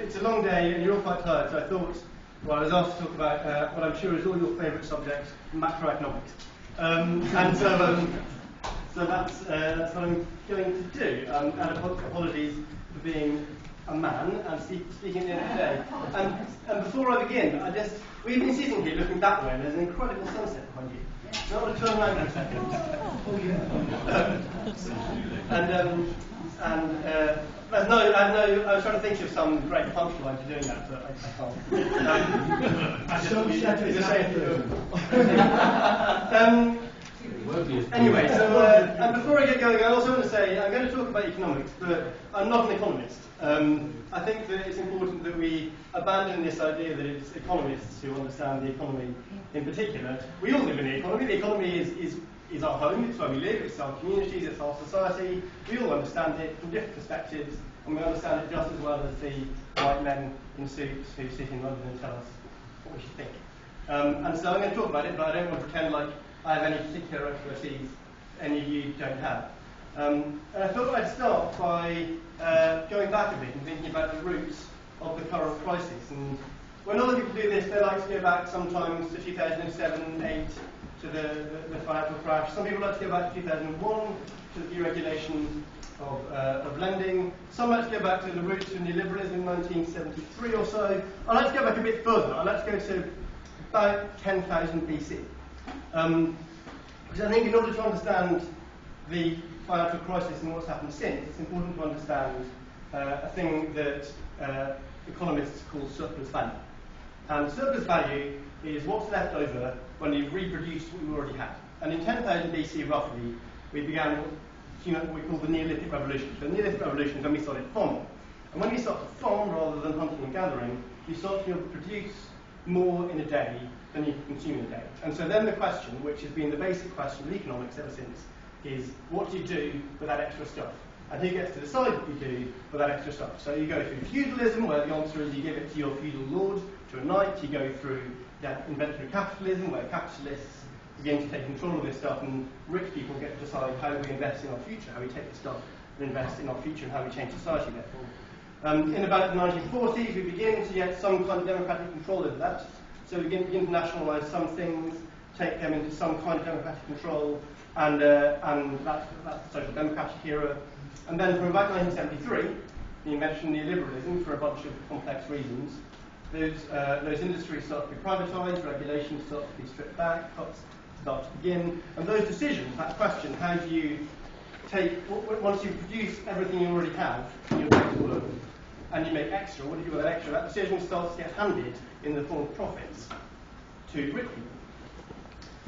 it's a long day and you're all quite tired, so I thought, well, I was asked to talk about what I'm sure is all your favourite subject, macroeconomics. So that's what I'm going to do. And apologies for being a man and speaking at the end of the day. And before I begin, we've been sitting here looking that way, and there's an incredible sunset behind you. So I want to turn around for a second. I was trying to think of some great punchline to doing that, but I can't. Anyway, and before I get going, I also want to say I'm going to talk about economics, but I'm not an economist. I think that it's important that we abandon this idea that it's economists who understand the economy in particular. We all live in the economy. The economy is our home, it's where we live, it's our communities, it's our society. We all understand it from different perspectives, and we understand it just as well as the white men in suits who sit in London and tell us what we should think. And so I'm going to talk about it, but I don't want to pretend like I have any particular expertise any of you don't have. And I thought I'd start by going back a bit and thinking about the roots of the current crisis. And when other people do this, they like to go back sometimes to 2007, 8, to the financial crash. Some people like to go back to 2001, to the deregulation of lending. Some like to go back to the roots of neoliberalism in 1973 or so. I like to go back a bit further. I like to go to about 10,000 BC. Because I think in order to understand the financial crisis and what's happened since, it's important to understand a thing that economists call surplus value. And surplus value is what's left over when you've reproduced what you already had. And in 10,000 BC, roughly, we began what we call the Neolithic Revolution. So the Neolithic Revolution is when we started farming. And when you start to farm rather than hunting and gathering, you start to be able to produce more in a day than you can consume in a day. And so then the question, which has been the basic question of economics ever since, is what do you do with that extra stuff? And who gets to decide what you do with that extra stuff? So you go through feudalism, where the answer is you give it to your feudal lord, to a knight. You go through inventory capitalism, where capitalists begin to take control of this stuff, and rich people get to decide how we invest in our future, how we take the stuff and invest in our future, and how we change society, therefore. In about the 1940s, we begin to get some kind of democratic control over that. So we begin to nationalise some things, take them into some kind of democratic control, and that's the social democratic era. And then from about 1973, the invention of neoliberalism, for a bunch of complex reasons, those industries start to be privatised, regulations start to be stripped back, cuts start to begin, and those decisions, that question, how do you take, once you produce everything you already have in your day's work, and you make extra, what do you do with that extra? That decision starts to get handed in the form of profits to rich people.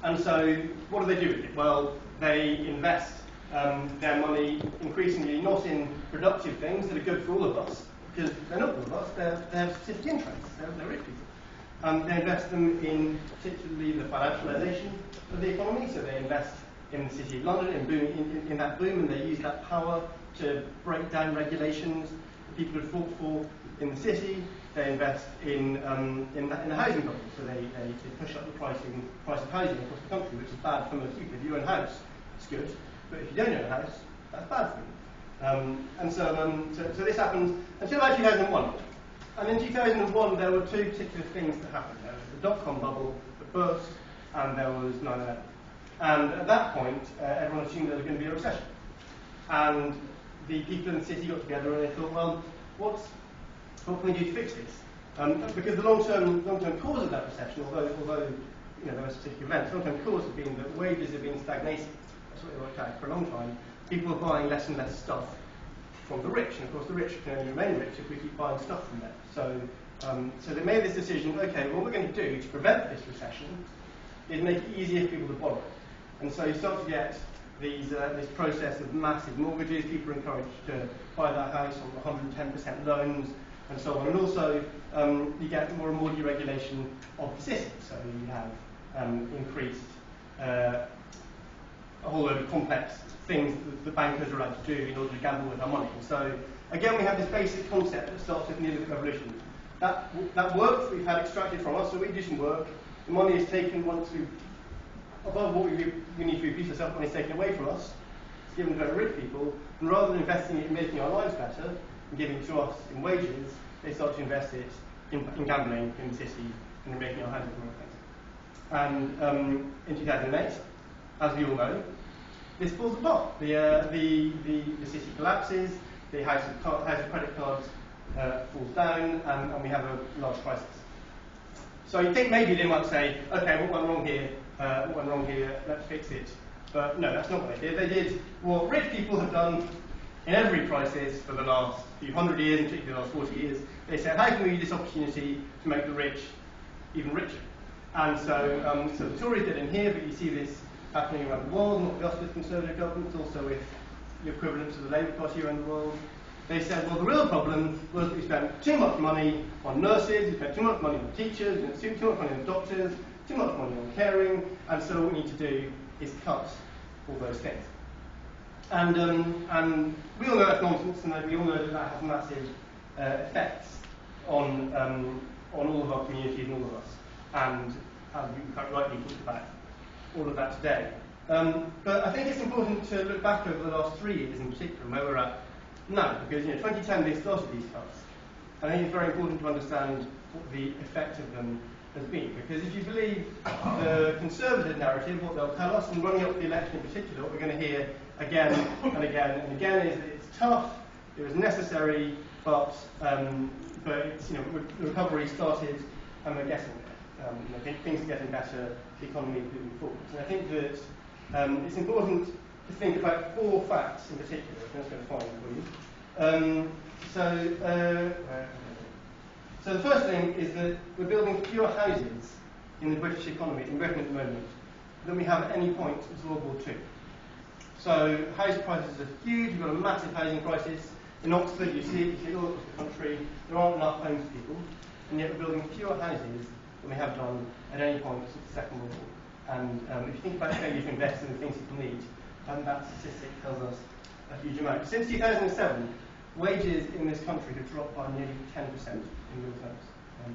And so, what do they do with it? Well, they invest their money increasingly not in productive things that are good for all of us, because they're not all of us, they have specific interests, they're rich people. They invest them in particularly the financialisation of the economy, so they invest in the City of London, in that boom, and they use that power to break down regulations that people had fought for in the city. They invest in the housing bubble, so they push up the price of housing across the country, which is bad for most people. If you own a house, it's good, but if you don't own a house, that's bad for you. And so this happened until about 2001. And in 2001, there were two particular things that happened. There was the dot-com bubble that burst, and there was 9/11. And at that point, everyone assumed there was going to be a recession. And the people in the city got together and they thought, well, what can we do to fix this? Because the long-term cause of that recession, although there were specific events, the long-term cause had been that wages had been stagnating. That's what they worked out for a long time. People were buying less and less stuff from the rich, and of course the rich can only remain rich if we keep buying stuff from them. So they made this decision, okay, what we're going to do to prevent this recession is make it easier for people to borrow. And so you start to get this process of massive mortgages. People are encouraged to buy their house on 110% loans, and so on. And also, you get more and more deregulation of the system. So you have increased a whole load of complex things that the bankers are allowed to do in order to gamble with our money. And so, again, we have this basic concept that starts with the Neolithic Revolution. That work we've had extracted from us, so we do some work. The money is taken once we've, above what we need to reproduce ourselves, money is taken away from us. It's given to very rich people, and rather than investing it in making our lives better and giving it to us in wages, they start to invest it in gambling in the city and in making our houses more expensive. And in 2008, as we all know, this falls apart. The city collapses, the house of credit cards falls down, and we have a large crisis. So you think maybe they might say, okay, what went wrong here? Let's fix it. But no, that's not what they did. They did what rich people have done in every crisis for the last few hundred years, and particularly the last 40 years. They said, how can we use this opportunity to make the rich even richer? And so the Tories did in here, but you see this happening around the world, not just with Conservative governments, also with the equivalent to the Labour Party around the world. They said, well, the real problem was we spent too much money on nurses, we spent too much money on teachers, we spent too much money on doctors, too much money on caring, and so what we need to do is cut all those things. And we all know that's nonsense, and we all know that that has massive effects on all of our communities and all of us. And as we quite rightly talked about all of that today. But I think it's important to look back over the last 3 years in particular, where we're at now, because 2010 they started these cuts. I think it's very important to understand what the effect of them has been, because if you believe the Conservative narrative, what they'll tell us, and running up to the election in particular, what we're going to hear again and again and again is that it's tough, it was necessary, but it's, the recovery started and we're getting there. Things are getting better, the economy is moving forward. And I think that it's important to think about 4 facts in particular. I'm just going to find them for you. So the first thing is that we're building fewer houses in the British economy, in Britain at the moment, than we have at any point since World War II. So house prices are huge, we've got a massive housing crisis. In Oxford, you see it all across the country, there aren't enough homes for people, and yet we're building fewer houses than we have done at any point since the Second World War. And if you think about failure to invest in the things people need, that statistic tells us a huge amount. Since 2007, wages in this country have dropped by nearly 10% in real terms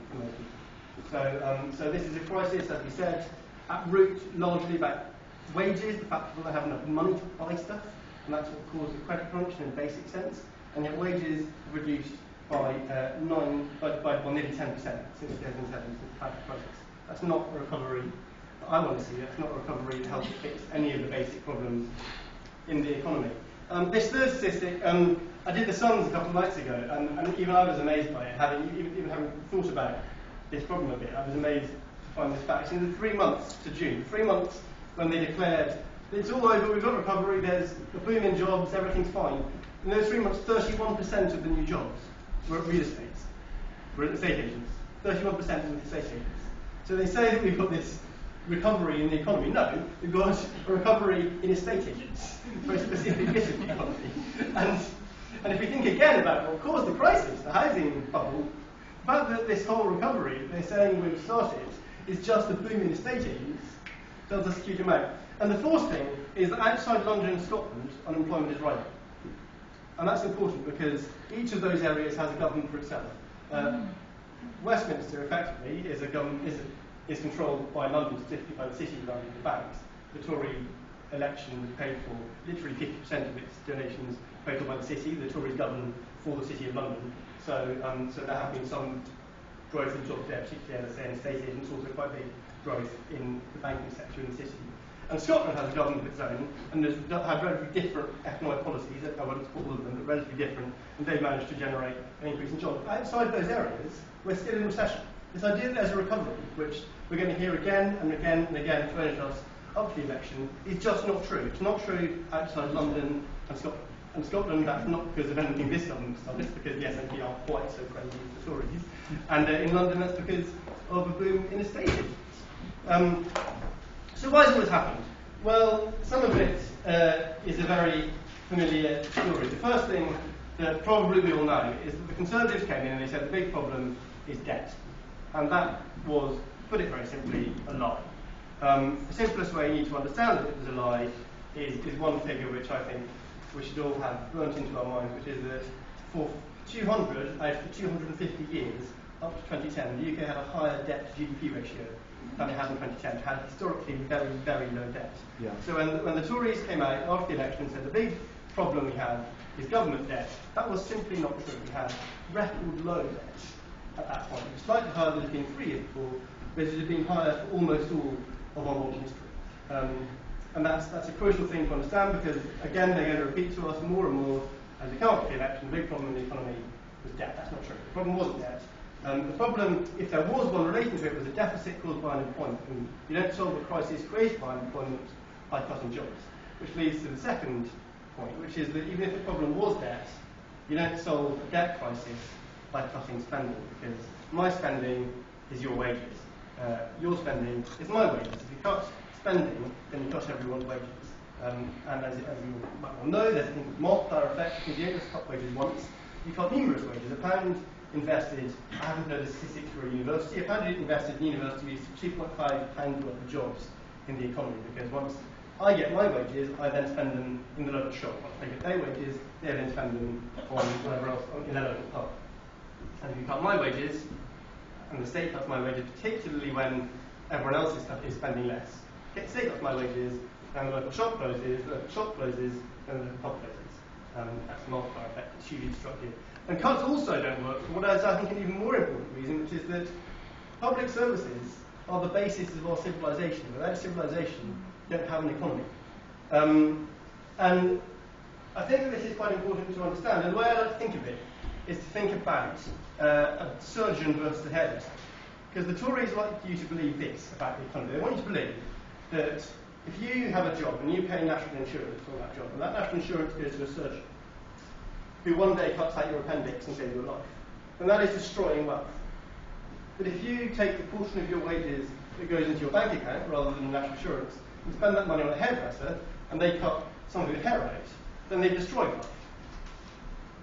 for most people. So this is a crisis, as we said, at root largely about wages, the fact that people don't have enough money to buy stuff, and that's what caused the credit crunch in a basic sense. And yet wages have reduced by nearly 10% since 2007, since the financial crisis. That's not a recovery that I want to see. That's not a recovery that helps fix any of the basic problems in the economy. This third statistic, I did the Suns a couple of nights ago, and even I was amazed by it, even having thought about this problem a bit. I was amazed to find this fact. In the 3 months to June, 3 months when they declared it's all over, we've got recovery, there's a boom in jobs, everything's fine. In those 3 months, 31% of the new jobs were at real estate, were at estate agents. 31% were at estate agents. So they say that we've got this recovery in the economy. No, we've got a recovery in estate agents, very specific bit of the economy. And if we think again about what caused the crisis, the housing bubble, the fact that this whole recovery they're saying we've started is just a boom in estate agents tells us a huge amount. And the fourth thing is that outside London and Scotland, unemployment is rising. And that's important because each of those areas has a government for itself. Westminster, effectively, is controlled by London, specifically by the City of London, the banks. The Tory election paid for literally 50% of its donations paid for by the City. The Tories govern for the City of London. So there have been some growth in jobs there, particularly, as I say, in estate agents, also quite big growth in the banking sector in the city. And Scotland has a government of its own, and have relatively different economic policies. I won't support all of them, but relatively different, and they've managed to generate an increase in jobs. Outside those areas, we're still in recession. This idea that there's a recovery, which we're going to hear again and again and again thrown at us up to the election, is just not true. It's not true outside London and Scotland. And Scotland, that's not because of anything this government started, it's because the SNP aren't quite so friendly with the Tories. And in London, that's because of a boom in estate agents. So why has all this happened? Well, some of it is a very familiar story. The first thing that probably we all know is that the Conservatives came in and they said the big problem is debt. And that was, to put it very simply, a lie. The simplest way you need to understand that it was a lie is one figure which I think we should all have burnt into our minds, which is that for 200 out of 250 years, up to 2010, the UK had a higher debt to GDP ratio than it had in 2010. It had historically very, very low debt. Yeah. So when the Tories came out after the election and said the big problem we have is government debt. That was simply not true. We had record low debt at that point. It was slightly higher than it had been 3 years before, but it had been higher for almost all of our modern history. And that's a crucial thing to understand because, again, they're going to repeat to us more and more as we come up to the election, the big problem in the economy was debt. That's not true. The problem wasn't debt. The problem, if there was one relating to it, was a deficit caused by unemployment. And you don't solve a crisis created by unemployment by cutting jobs. Which leads to the second point, which is that even if the problem was debt, you don't solve a debt crisis by cutting spending, because my spending is your wages. Your spending is my wages. If you cut spending, then you cut everyone's wages. And as you might well know, there's a thing called multiplier effect, because you don't just cut wages once, you cut numerous wages. £1 invested, I haven't heard the statistics for a university, £1 invested in university leads to £2.5 worth of jobs in the economy, because once I get my wages, I then spend them in the local shop. Once they get their wages, they then spend them on whatever else in their local pub. And if you cut my wages, and the state cuts my wages, particularly when everyone else is spending less, the state cuts my wages, and the local shop closes, and the pub closes. That's the multiplier effect. It's hugely destructive. And cuts also don't work for what is, I think, an even more important reason, which is that public services are the basis of our civilization. Without civilization, you don't have an economy. And I think that this is quite important to understand. And the way I like to think of it is to think about a surgeon versus a hairdresser. Because the Tories like you to believe this about the economy. They want you to believe that if you have a job and you pay national insurance for that job, and that national insurance goes to a surgeon who one day cuts out your appendix and saves your life, then that is destroying wealth. But if you take the portion of your wages that goes into your bank account rather than national insurance and spend that money on a hairdresser and they cut some of your hair out, then they destroy wealth.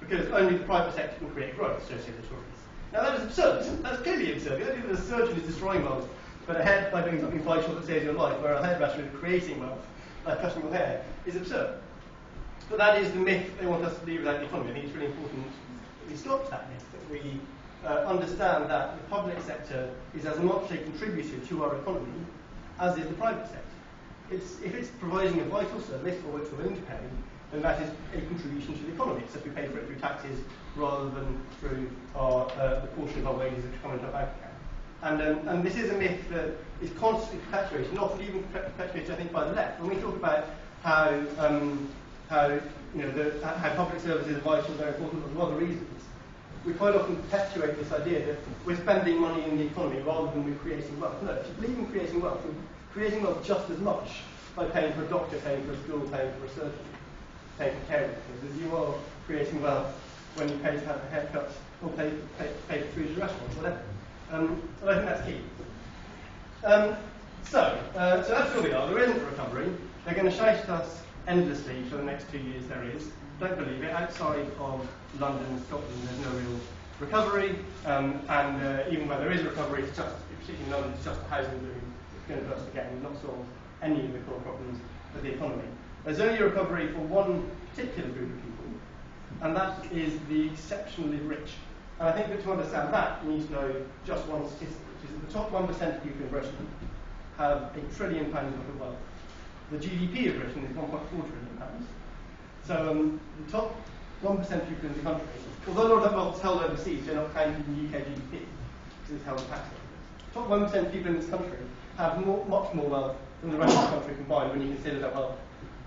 Because only the private sector can create growth, so say the Tories. Now that is absurd. That's clearly absurd. The idea that a surgeon is destroying wealth by doing something vital that saves your life, where a hairdresser is creating wealth by cutting your hair, is absurd. But that is the myth they want us to believe about the economy. I think it's really important that we stop that myth, that we understand that the public sector is as much a contributor to our economy as is the private sector. If it's providing a vital service for which we're willing to pay, then that is a contribution to the economy. It's just we pay for it through taxes rather than through the portion of our wages which come into our bank account. And this is a myth that is constantly perpetuated, and often even perpetuated, I think, by the left. When we talk about how public services are vital, they're important for other reasons, we quite often perpetuate this idea that we're spending money in the economy rather than we're creating wealth. No, if you believe in creating wealth, we're creating wealth just as much by paying for a doctor, paying for a school, paying for a surgeon, paying for care workers, as you are creating wealth when you pay to have a haircut or pay for food at a restaurant, whatever. And I think that's key. So that's where we are. There isn't a recovery. They're going to shout at us endlessly for the next 2 years there is. Don't believe it. Outside of London and Scotland, there's no real recovery. And even where there is a recovery, it's just, particularly in London, it's just a housing boom. It's going to burst again and not solve any of the core problems of the economy. There's only a recovery for one particular group of people, and that is the exceptionally rich. And I think that to understand that, you need to know just one statistic, which is that the top 1% of people in Britain have £1 trillion worth of wealth. The GDP of Britain is £1.4 trillion. So the top 1% of people in the country, although a lot of that wealth is held overseas, they're not counted in the UK GDP, because it's held in tax havens. The top 1% of people in this country have much more wealth than the rest of the country combined when you consider that wealth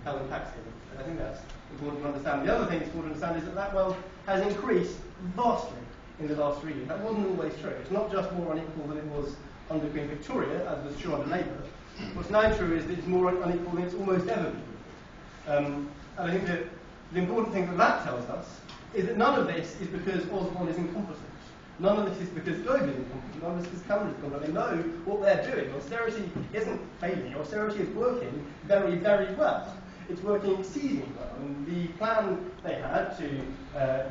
held in tax havens. And I think that's important to understand. The other thing that's important to understand is that that wealth has increased vastly in the last 3 years. That wasn't always true. It's not just more unequal than it was under Queen Victoria, as was true under Labour. What's now true is that it's more unequal than it's almost ever been. And I think that the important thing that tells us is that none of this is because Osborne is incompetent. None of this is because Gove is incompetent. None of this is Cameron is incompetent. They know what they're doing. Austerity isn't failing. Austerity is working very, very well. It's working exceedingly well. And the plan they had to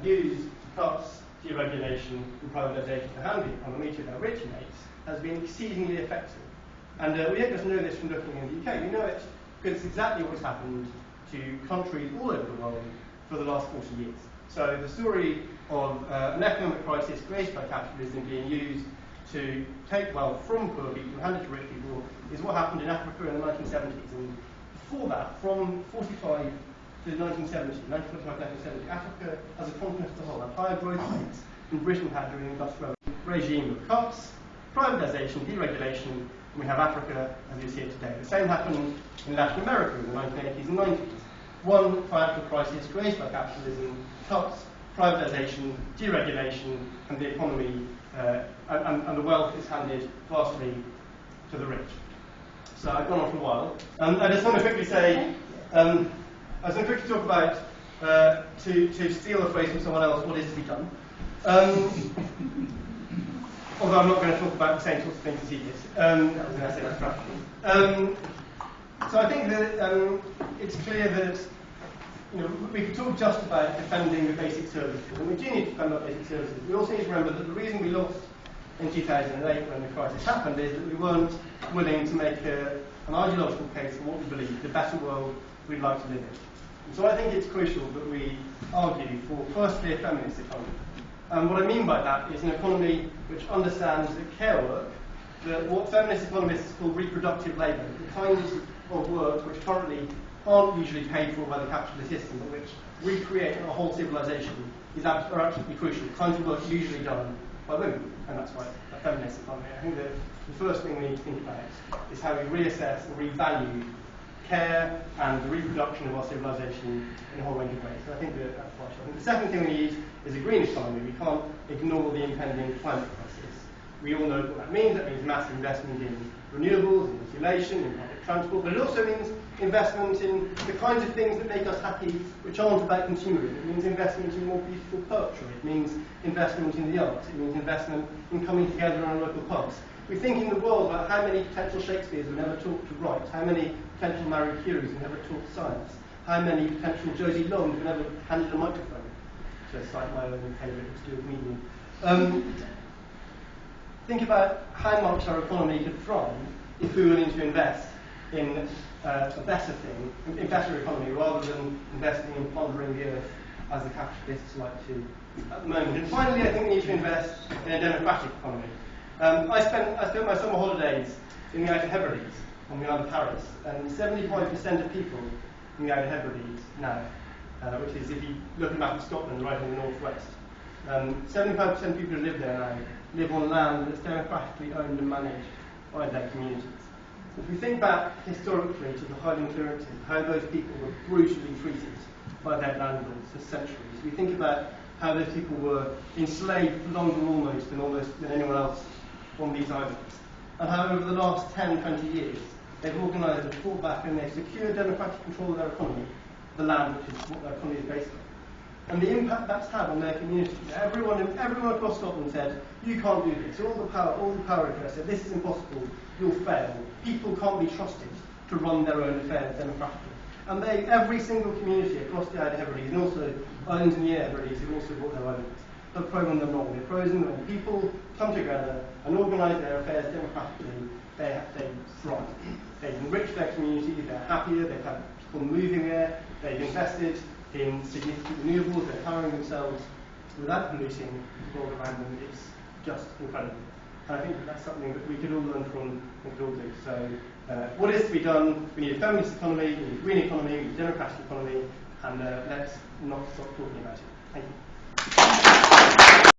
use cuts, deregulation and privatisation to hand the economy to their rich mates has been exceedingly effective. And we don't just know this from looking in the UK. We know it because it's exactly what's happened to countries all over the world for the last 40 years. So the story of an economic crisis created by capitalism being used to take wealth from poor people and hand it to rich people is what happened in Africa in the 1970s. And before that, from 45 to 1970, 1970, Africa as a continent as a whole had higher growth rates than Britain had during the industrial regime of cuts, privatisation, deregulation, and we have Africa as you see it today. The same happened in Latin America in the 1980s and 90s. One financial crisis created by capitalism, cuts, privatisation, deregulation, and the economy and the wealth is handed vastly to the rich. So I've gone on for a while. I just want to quickly say, I was going to quickly talk about, to steal a phrase from someone else, what is to be done. Although I'm not going to talk about the same sorts of things as he did. That was an essay on strategy. So I think that it's clear that we could talk just about defending the basic services, and we do need to defend our basic services. We also need to remember that the reason we lost in 2008 when the crisis happened is that we weren't willing to make an ideological case for what we believe, the better world we'd like to live in. And so I think it's crucial that we argue for, firstly, a feminist economy. And what I mean by that is an economy which understands that care work, what feminist economists call reproductive labour, the kinds of work which currently aren't usually paid for by the capitalist system, but which recreate a whole civilization, are absolutely crucial. The kinds of work usually done by women, and that's why it's a feminist economy. I think that the first thing we need to think about is how we reassess and revalue care and the reproduction of our civilization in a whole range of ways. So I think that that's partial. I think the second thing we need is a green economy. We can't ignore the impending climate crisis. We all know what that means. That means massive investment in renewables, in insulation, in public transport, but it also means investment in the kinds of things that make us happy, which aren't about consumerism. It means investment in more beautiful poetry. It means investment in the arts. It means investment in coming together in our local pubs. We think in the world about how many potential Shakespeares were never taught to write, how many potential Marie Curies were never taught science, how many potential Josie Longs were never handed a microphone, to cite my own favourite obscure comedian. Think about how much our economy could thrive if we were willing to invest in a better thing, in better economy, rather than investing in plundering the earth as the capitalists like to at the moment. And finally, I think we need to invest in a democratic economy. I spent my summer holidays in the Outer Hebrides, on the island of Paris, and 75% of people in the Outer Hebrides now, which is, if you look at a map of Scotland, right in the northwest, 75% of people who live there now live on land that's democratically owned and managed by their communities. If we think back historically to the Highland clearances, how those people were brutally treated by their landlords for centuries, we think about how those people were enslaved for longer than anyone else on these islands, and how over the last 10, 20 years they've organised a fallback and they've secured democratic control of their economy, the land which is what their economy is based on. And the impact that's had on their community. Everyone across Scotland said, you can't do this. All the power address said, this is impossible, you'll fail. People can't be trusted to run their own affairs democratically. And every single community across the Outer Hebrides, and also islands in the Hebrides who also bought their islands, have proven them wrong. They've proven that when people come together and organise their affairs democratically, they thrive. They've enriched their community, they're happier, they've had people moving there, they've invested in significant renewables, they're powering themselves without polluting the world around them. It's just incredible. And I think that's something that we could all learn from, we could all do. So what is to be done? We need a feminist economy, we need a green economy, we need a democratic economy, and let's not stop talking about it. Thank you.